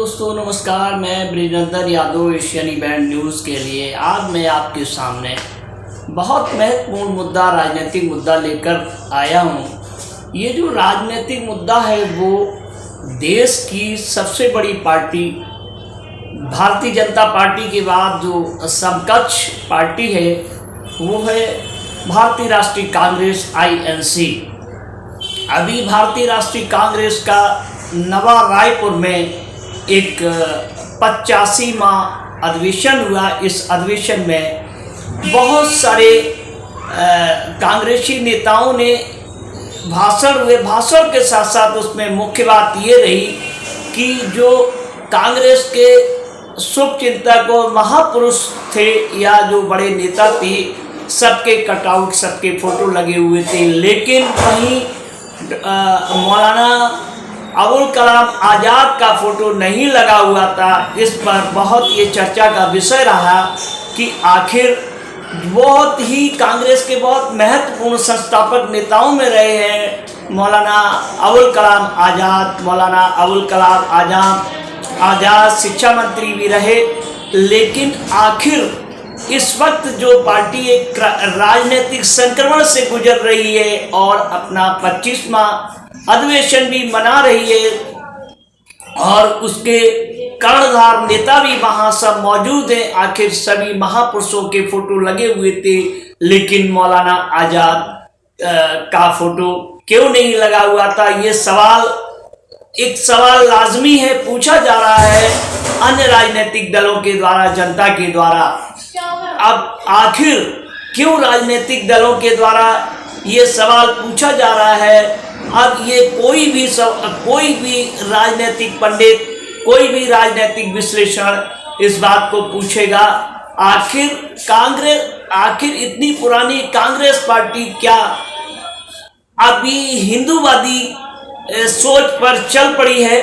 दोस्तों नमस्कार। मैं Brijendra Yadav Asian event news के लिए आज मैं आपके सामने बहुत महत्वपूर्ण मुद्दा, राजनीतिक मुद्दा लेकर आया हूँ। ये जो राजनीतिक मुद्दा है वो देश की सबसे बड़ी पार्टी भारतीय जनता पार्टी के बाद जो समकक्ष पार्टी है वो है भारतीय राष्ट्रीय कांग्रेस INC। अभी भारतीय राष्ट्रीय कांग्रेस का नवा रायपुर में एक 85वां अधिवेशन हुआ। इस अधिवेशन में बहुत सारे कांग्रेसी नेताओं ने भाषण हुए। भाषण के साथ साथ उसमें मुख्य बात ये रही कि जो कांग्रेस के शुभचिंतक और महापुरुष थे या जो बड़े नेता थे सबके कटआउट, सबके फोटो लगे हुए थे, लेकिन वहीं मौलाना अबुल कलाम आज़ाद का फोटो नहीं लगा हुआ था। इस पर बहुत ये चर्चा का विषय रहा कि आखिर बहुत ही कांग्रेस के बहुत महत्वपूर्ण संस्थापक नेताओं में रहे हैं मौलाना अबुल कलाम आज़ाद। मौलाना अबुल कलाम आज़ाद शिक्षा मंत्री भी रहे, लेकिन आखिर इस वक्त जो पार्टी एक राजनीतिक संक्रमण से गुजर रही है और अपना 25वां अधिवेशन भी मना रही है और उसके कर्णधार नेता भी वहां सब मौजूद हैं। आखिर सभी महापुरुषों के फोटो लगे हुए थे, लेकिन मौलाना आज़ाद का फोटो क्यों नहीं लगा हुआ था? ये एक सवाल लाजमी है, पूछा जा रहा है अन्य राजनीतिक दलों के द्वारा, जनता के द्वारा। अब आखिर क्यों राजनीतिक दलों के द्वारा ये सवाल पूछा जा रहा है? अब ये कोई भी राजनीतिक पंडित, कोई भी राजनीतिक विश्लेषण इस बात को पूछेगा, आखिर इतनी पुरानी कांग्रेस पार्टी क्या अभी हिंदूवादी सोच पर चल पड़ी है?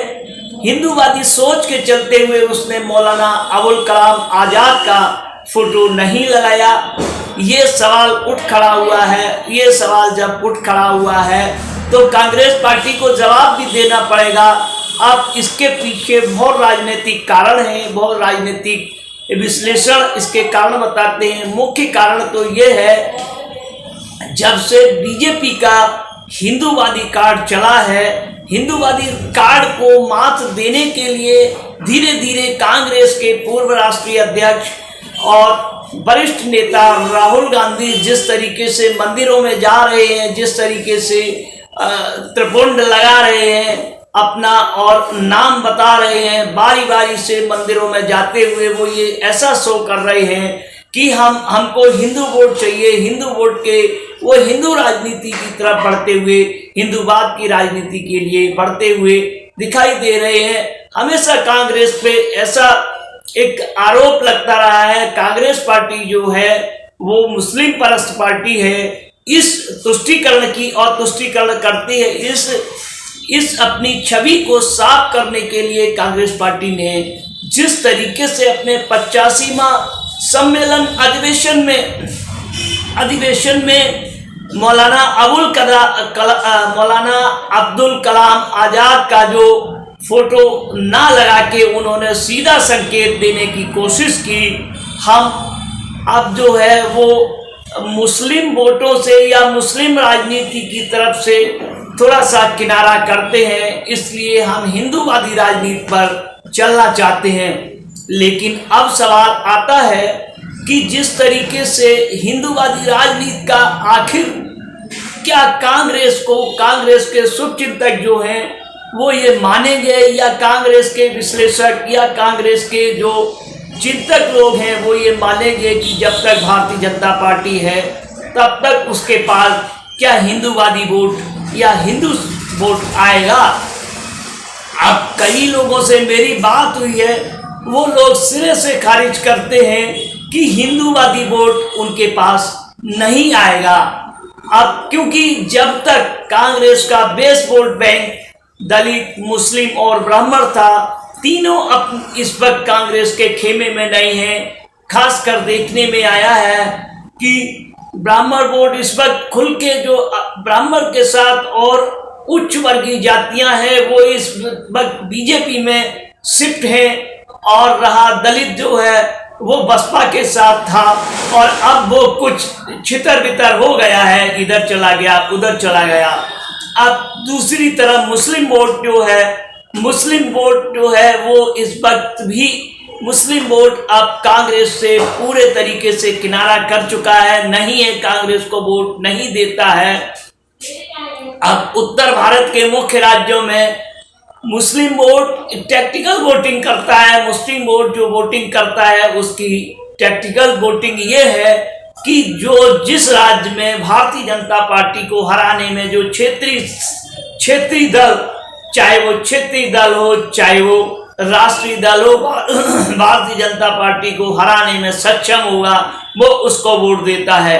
हिंदूवादी सोच के चलते हुए उसने मौलाना अबुल कलाम आज़ाद का फोटो नहीं लगाया। ये सवाल उठ खड़ा हुआ है। ये सवाल जब उठ खड़ा हुआ है तो कांग्रेस पार्टी को जवाब भी देना पड़ेगा। अब इसके पीछे बहुत राजनीतिक कारण हैं, बहुत राजनीतिक विश्लेषण इसके कारण बताते हैं। मुख्य कारण तो ये है, जब से बीजेपी का हिंदूवादी कार्ड चला है, हिंदूवादी कार्ड को मात देने के लिए धीरे धीरे कांग्रेस के पूर्व राष्ट्रीय अध्यक्ष और वरिष्ठ नेता राहुल गांधी जिस तरीके से मंदिरों में जा रहे हैं, जिस तरीके से त्रिपुंड लगा रहे हैं अपना और नाम बता रहे हैं, बारी बारी से मंदिरों में जाते हुए वो ये ऐसा शो कर रहे हैं कि हमको हिंदू वोट चाहिए। हिंदू वोट के वो हिंदू राजनीति की तरफ बढ़ते हुए, हिंदूवाद की राजनीति के लिए बढ़ते हुए दिखाई दे रहे हैं। हमेशा कांग्रेस पे ऐसा एक आरोप लगता रहा है, कांग्रेस पार्टी जो है वो मुस्लिम परस्त पार्टी है। इस तुष्टीकरण की और तुष्टीकरण करती है। इस अपनी छवि को साफ करने के लिए कांग्रेस पार्टी ने जिस तरीके से अपने 85वां सम्मेलन अधिवेशन में मौलाना अब्दुल कलाम आज़ाद का जो फोटो ना लगा के उन्होंने सीधा संकेत देने की कोशिश की, हम अब जो है वो मुस्लिम वोटों से या मुस्लिम राजनीति की तरफ से थोड़ा सा किनारा करते हैं, इसलिए हम हिंदूवादी राजनीति पर चलना चाहते हैं। लेकिन अब सवाल आता है कि जिस तरीके से हिंदूवादी राजनीति का आखिर क्या कांग्रेस के शुभचिंतक जो हैं वो ये मानेंगे, या कांग्रेस के विश्लेषक या कांग्रेस के जो चिंतक लोग हैं वो ये मानेंगे कि जब तक भारतीय जनता पार्टी है तब तक उसके पास क्या हिंदूवादी वोट या हिंदू वोट आएगा? अब कई लोगों से मेरी बात हुई है, वो लोग सिरे से खारिज करते हैं कि हिंदूवादी वोट उनके पास नहीं आएगा। अब क्योंकि जब तक कांग्रेस का बेस वोट बैंक दलित, मुस्लिम और ब्राह्मण था, तीनों इस वक्त कांग्रेस के खेमे में नहीं है। खासकर देखने में आया है कि ब्राह्मण वोट इस वक्त खुल के जो ब्राह्मण के साथ और उच्च वर्गीय जातियां हैं वो इस वक्त बीजेपी में शिफ्ट हैं, और रहा दलित जो है वो बसपा के साथ था, और अब वो कुछ छितर बितर हो गया है, इधर चला गया उधर चला गया। अब दूसरी तरफ मुस्लिम वोट जो है वो इस वक्त भी मुस्लिम वोट अब कांग्रेस से पूरे तरीके से किनारा कर चुका है, नहीं है, कांग्रेस को वोट नहीं देता है। अब उत्तर भारत के मुख्य राज्यों में मुस्लिम वोट टैक्टिकल वोटिंग करता है। मुस्लिम वोट जो वोटिंग करता है उसकी टैक्टिकल वोटिंग ये है कि जो जिस राज्य में भारतीय जनता पार्टी को हराने में जो क्षेत्रीय दल, चाहे वो क्षेत्रीय दल हो चाहे वो राष्ट्रीय दल हो, भारतीय जनता पार्टी को हराने में सक्षम होगा वो उसको वोट देता है।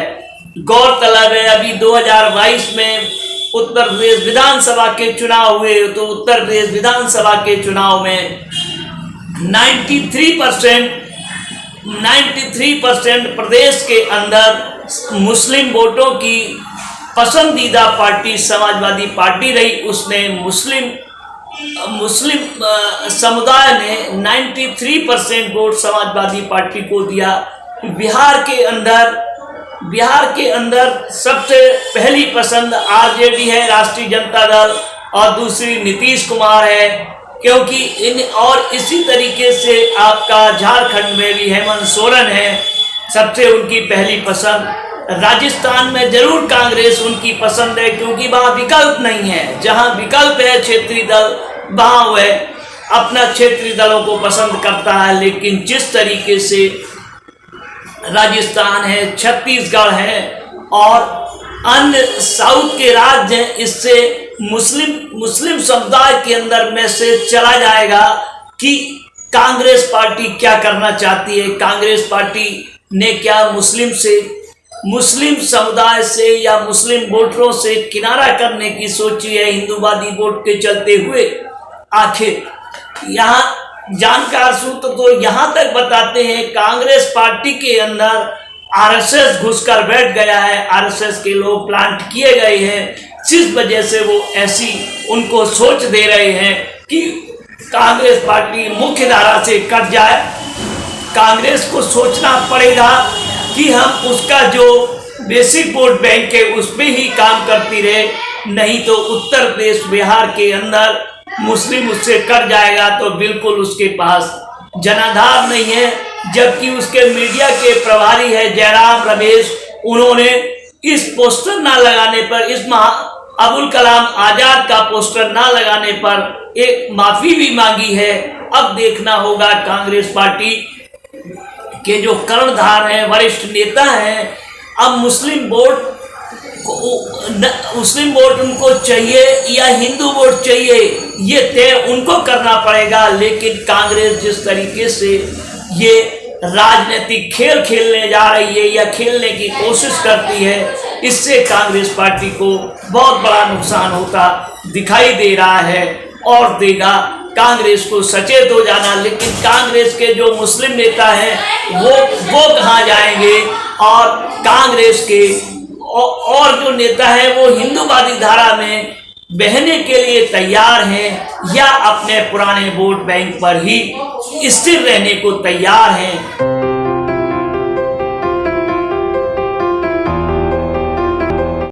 गौरतलब है अभी 2022 में उत्तर प्रदेश विधानसभा के चुनाव हुए, तो उत्तर प्रदेश विधानसभा के चुनाव में 93% प्रदेश के अंदर मुस्लिम वोटों की पसंदीदा पार्टी समाजवादी पार्टी रही। उसने मुस्लिम समुदाय ने 93% वोट समाजवादी पार्टी को दिया। बिहार के अंदर सबसे पहली पसंद आरजेडी है, राष्ट्रीय जनता दल, और दूसरी नीतीश कुमार है, क्योंकि इसी तरीके से आपका झारखंड में भी हेमंत सोरेन है, सबसे उनकी पहली पसंद। राजस्थान में जरूर कांग्रेस उनकी पसंद है, क्योंकि वहां विकल्प नहीं है। जहां विकल्प है क्षेत्रीय दल, वहां वह अपना क्षेत्रीय दलों को पसंद करता है। लेकिन जिस तरीके से राजस्थान है, छत्तीसगढ़ है और अन्य साउथ के राज्य हैं, इससे मुस्लिम समुदाय के अंदर मैसेज चला जाएगा कि कांग्रेस पार्टी क्या करना चाहती है। कांग्रेस पार्टी ने क्या मुस्लिम समुदाय से या मुस्लिम वोटरों से किनारा करने की सोची है हिंदूवादी वोट के चलते हुए। आखिर यहाँ जानकार सूत्र तो यहाँ तक बताते हैं कांग्रेस पार्टी के अंदर आरएसएस घुसकर बैठ गया है, आरएसएस के लोग प्लांट किए गए हैं, जिस वजह से वो ऐसी उनको सोच दे रहे हैं कि कांग्रेस पार्टी मुख्य धारा से कट जाए। कांग्रेस को सोचना पड़ेगा कि हम उसका जो बेसिक वोट बैंक है उसमें ही काम करती रहे, नहीं तो उत्तर प्रदेश बिहार के अंदर मुस्लिम उससे कट जाएगा तो बिल्कुल उसके पास जनाधार नहीं है। जबकि उसके मीडिया के प्रभारी है जयराम रमेश, उन्होंने इस पोस्टर ना लगाने पर, अबुल कलाम आजाद का पोस्टर ना लगाने पर एक माफी भी मांगी है। अब देखना होगा कांग्रेस पार्टी के जो कर्णधार हैं, वरिष्ठ नेता हैं, अब मुस्लिम वोट उनको चाहिए या हिंदू वोट चाहिए, ये तय उनको करना पड़ेगा। लेकिन कांग्रेस जिस तरीके से ये राजनीतिक खेल खेलने जा रही है या खेलने की कोशिश करती है, इससे कांग्रेस पार्टी को बहुत बड़ा नुकसान होता दिखाई दे रहा है और देगा। कांग्रेस को सचेत हो जाना। लेकिन कांग्रेस के जो मुस्लिम नेता हैं वो कहाँ जाएंगे, और कांग्रेस के और जो नेता हैं वो हिंदूवादी धारा में बहने के लिए तैयार हैं या अपने पुराने वोट बैंक पर ही स्थिर रहने को तैयार हैं।